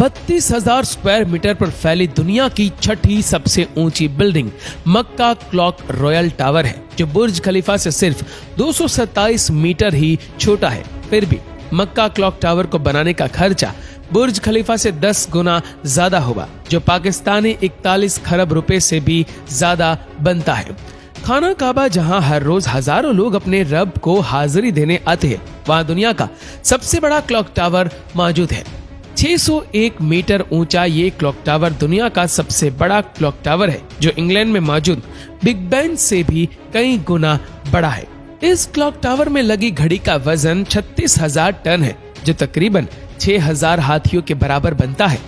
32,000 square metre पर फैली दुनिया की छठी सबसे ऊंची बिल्डिंग मक्का क्लॉक रॉयल टावर है, जो बुर्ज खलीफा से सिर्फ 227 मीटर ही छोटा है। फिर भी मक्का क्लॉक टावर को बनाने का खर्चा बुर्ज खलीफा से 10 गुना ज्यादा होगा, जो पाकिस्तानी 41 खरब रुपए से भी ज्यादा बनता है। खाना काबा, जहां हर रोज हजारों लोग अपने रब को हाजिरी देने आते हैं, वहां दुनिया का सबसे बड़ा क्लॉक टावर मौजूद है। 601 मीटर ऊंचा ये क्लॉक टावर दुनिया का सबसे बड़ा क्लॉक टावर है, जो इंग्लैंड में मौजूद बिग बैन से भी कई गुना बड़ा है। इस क्लॉक टावर में लगी घड़ी का वजन 36,000 टन है, जो तकरीबन 6,000 हाथियों के बराबर बनता है।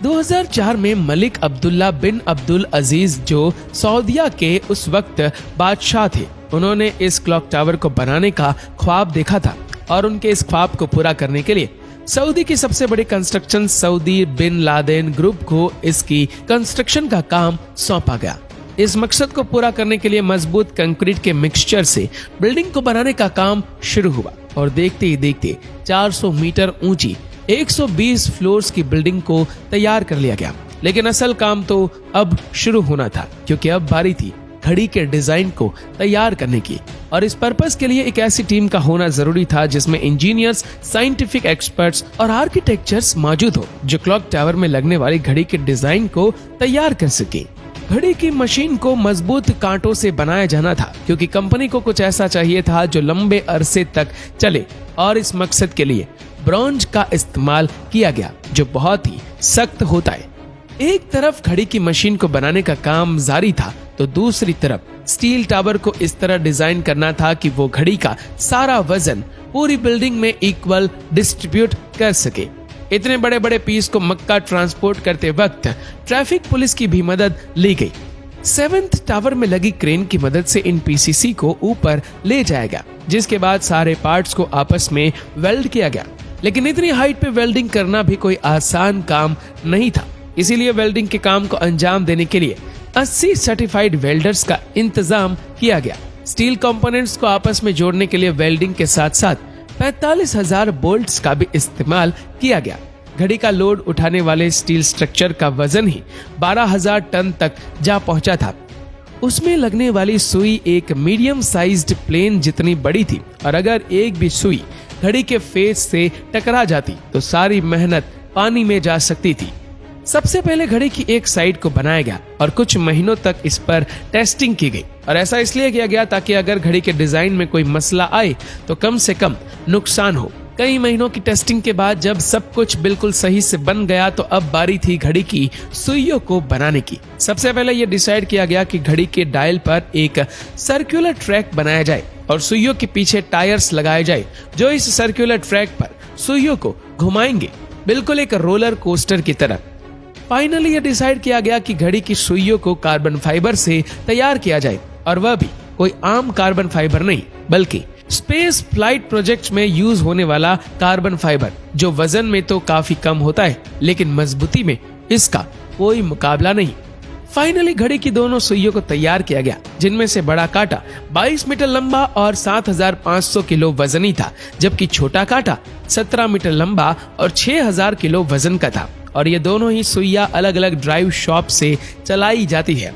2004 में मलिक अब्दुल्ला बिन अब्दुल अजीज, जो सऊदिया के उस वक्त बादशाह थे, उन्होंने इस क्लॉक टावर को बनाने का ख्वाब देखा था और उनके इस ख्वाब को पूरा करने के लिए सऊदी की सबसे बड़ी construction Saudi Bin Laden Group को इसकी कंस्ट्रक्शन का काम सौंपा गया। इस मकसद को पूरा करने के लिए मजबूत कंक्रीट के मिक्सचर से बिल्डिंग को बनाने का काम शुरू हुआ और देखते ही देखते 400 मीटर ऊंची 120 फ्लोर्स की बिल्डिंग को तैयार कर लिया गया। लेकिन असल काम तो अब शुरू होना था, क्योंकि अब बारी थी घड़ी के डिजाइन को तैयार करने की, और इस पर्पस के लिए एक ऐसी टीम का होना जरूरी था जिसमें इंजीनियर्स, साइंटिफिक एक्सपर्ट्स और आर्किटेक्चर्स मौजूद हो, जो क्लॉक टावर में लगने वाली घड़ी के डिजाइन को तैयार कर सके। घड़ी की मशीन को मजबूत कांटों से बनाया जाना था, क्योंकि कंपनी को कुछ ऐसा चाहिए था जो लंबे अरसे तक चले, और इस मकसद के लिए ब्रॉन्ज का इस्तेमाल किया गया, जो बहुत ही सख्त होता है। एक तरफ घड़ी की मशीन को बनाने का काम जारी था, तो दूसरी तरफ स्टील टावर को इस तरह डिजाइन करना था कि वो घड़ी का सारा वजन पूरी बिल्डिंग में इक्वल डिस्ट्रीब्यूट कर सके। इतने बड़े बड़े पीस को मक्का ट्रांसपोर्ट करते वक्त ट्रैफिक पुलिस की भी मदद ली गई। 7th टावर में लगी क्रेन की मदद से इन पीसीसी को ऊपर ले जाएगा, जिसके बाद सारे पार्ट्स को आपस में वेल्ड किया गया। लेकिन इतनी हाइट पे वेल्डिंग करना भी कोई आसान काम नहीं था, इसीलिए वेल्डिंग के काम को अंजाम देने के लिए 80 सर्टिफाइड वेल्डर्स का इंतजाम किया गया। स्टील कंपोनेंट्स को आपस में जोड़ने के लिए वेल्डिंग के साथ साथ 45,000 बोल्ट्स का भी इस्तेमाल किया गया। घड़ी का लोड उठाने वाले स्टील स्ट्रक्चर का वजन ही 12,000 टन तक जा पहुंचा था। उसमें लगने वाली सुई एक मीडियम साइज्ड प्लेन जितनी बड़ी थी, और अगर एक भी सुई घड़ी के फेस से टकरा जाती तो सारी मेहनत पानी में जा सकती थी। सबसे पहले घड़ी की एक साइड को बनाया गया और कुछ महीनों तक इस पर टेस्टिंग की गई, और ऐसा इसलिए किया गया ताकि अगर घड़ी के डिजाइन में कोई मसला आए तो कम से कम नुकसान हो। कई महीनों की टेस्टिंग के बाद जब सब कुछ बिल्कुल सही से बन गया, तो अब बारी थी घड़ी की सुइयों को बनाने की। सबसे पहले यह डिसाइड किया गया कि घड़ी के डायल पर एक सर्कुलर ट्रैक बनाया जाए और सुइयों के पीछे टायर्स लगाए जाए, जो इस सर्कुलर ट्रैक पर सुइयों को घुमाएंगे, बिल्कुल एक रोलर कोस्टर की तरह। फाइनली यह डिसाइड किया गया कि घड़ी की सुइयों को कार्बन फाइबर से तैयार किया जाए, और वह भी कोई आम कार्बन फाइबर नहीं, बल्कि स्पेस फ्लाइट प्रोजेक्ट्स में यूज होने वाला कार्बन फाइबर, जो वजन में तो काफी कम होता है, लेकिन मजबूती में इसका कोई मुकाबला नहीं। फाइनली घड़ी की दोनों सुइयों को तैयार किया गया, जिनमें से बड़ा कांटा 22 मीटर लंबा और 7,500 किलो वजनी था, जबकि छोटा कांटा 17 मीटर लंबा और 6,000 किलो वजन का था, और ये दोनों ही सुइयां अलग अलग ड्राइव शॉप से चलाई जाती है।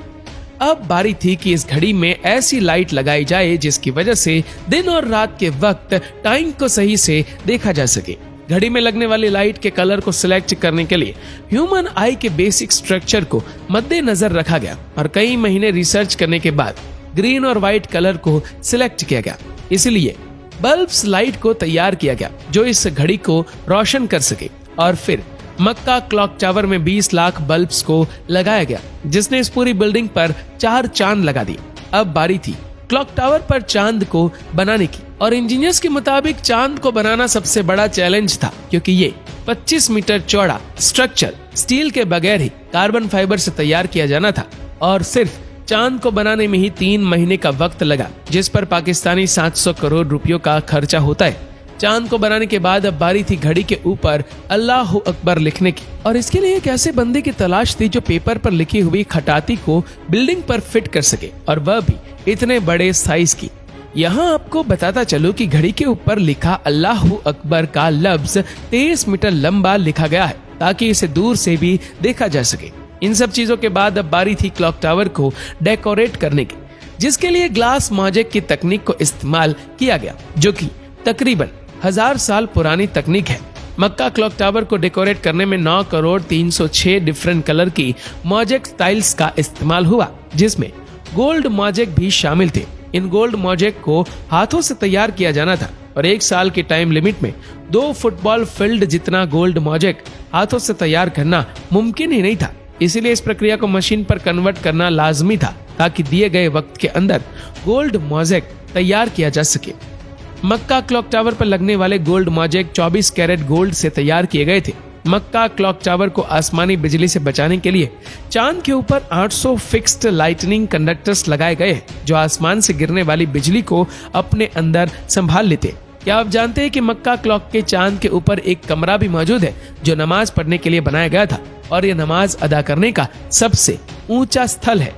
अब बारी थी कि इस घड़ी में ऐसी लाइट लगाई जाए जिसकी वजह से दिन और रात के वक्त टाइम को सही से देखा जा सके। घड़ी में लगने वाली लाइट के कलर को सिलेक्ट करने के लिए ह्यूमन आई के बेसिक स्ट्रक्चर को मद्देनजर रखा गया, और कई महीने रिसर्च करने के बाद ग्रीन और व्हाइट कलर को सिलेक्ट किया गया। इसलिए बल्ब्स लाइट को तैयार किया गया जो इस घड़ी को रोशन कर सके, और फिर मक्का क्लॉक टावर में 20 लाख बल्ब्स को लगाया गया, जिसने इस पूरी बिल्डिंग पर 4 चांद लगा दी। अब बारी थी क्लॉक टावर पर चांद को बनाने की, और इंजीनियर्स के मुताबिक चांद को बनाना सबसे बड़ा चैलेंज था, क्योंकि ये 25 मीटर चौड़ा स्ट्रक्चर स्टील के बगैर ही कार्बन फाइबर से तैयार किया जाना था, और सिर्फ चांद को बनाने में ही 3 महीने का वक्त लगा, जिस पर पाकिस्तानी 700 करोड़ रुपयों का खर्चा होता है। चांद को बनाने के बाद अब बारी थी घड़ी के ऊपर अल्लाह अकबर लिखने की, और इसके लिए एक ऐसे बंदे की तलाश थी जो पेपर पर लिखी हुई खटाती को बिल्डिंग पर फिट कर सके, और वह भी इतने बड़े साइज की। यहाँ आपको बताता चलूं कि घड़ी के ऊपर लिखा अल्लाह अकबर का लफ्ज 23 मीटर लंबा लिखा गया है, ताकि इसे दूर से भी देखा जा सके। इन सब चीजों के बाद अब बारी थी क्लॉक टावर को डेकोरेट करने की, जिसके लिए ग्लास मोज़ेक की तकनीक को इस्तेमाल किया गया, जो कि तकरीबन 1000 साल पुरानी तकनीक है। मक्का क्लॉक टावर को डेकोरेट करने में 9,306 डिफरेंट कलर की मोज़ेक टाइल्स का इस्तेमाल हुआ, जिसमें गोल्ड मोज़ेक भी शामिल थे। इन गोल्ड मोज़ेक को हाथों से तैयार किया जाना था और 1 साल की टाइम लिमिट में 2 फुटबॉल फील्ड जितना गोल्ड मोज़ेक हाथों से तैयार करना मुमकिन ही नहीं था। इसीलिए इस प्रक्रिया को मशीन पर कन्वर्ट करना लाजमी था, ताकि दिए गए वक्त के अंदर गोल्ड मोज़ेक तैयार किया जा सके। मक्का क्लॉक टावर पर लगने वाले गोल्ड मोज़ेक 24 कैरेट गोल्ड से तैयार किए गए थे। मक्का क्लॉक टावर को आसमानी बिजली से बचाने के लिए चांद के ऊपर 800 फिक्स्ड लाइटनिंग कंडक्टर्स लगाए गए हैं, जो आसमान से गिरने वाली बिजली को अपने अंदर संभाल लेते। क्या आप जानते हैं कि मक्का क्लॉक के चांद के ऊपर एक कमरा भी मौजूद है, जो नमाज पढ़ने के लिए बनाया गया था और यह नमाज अदा करने का सबसे ऊंचा स्थल है।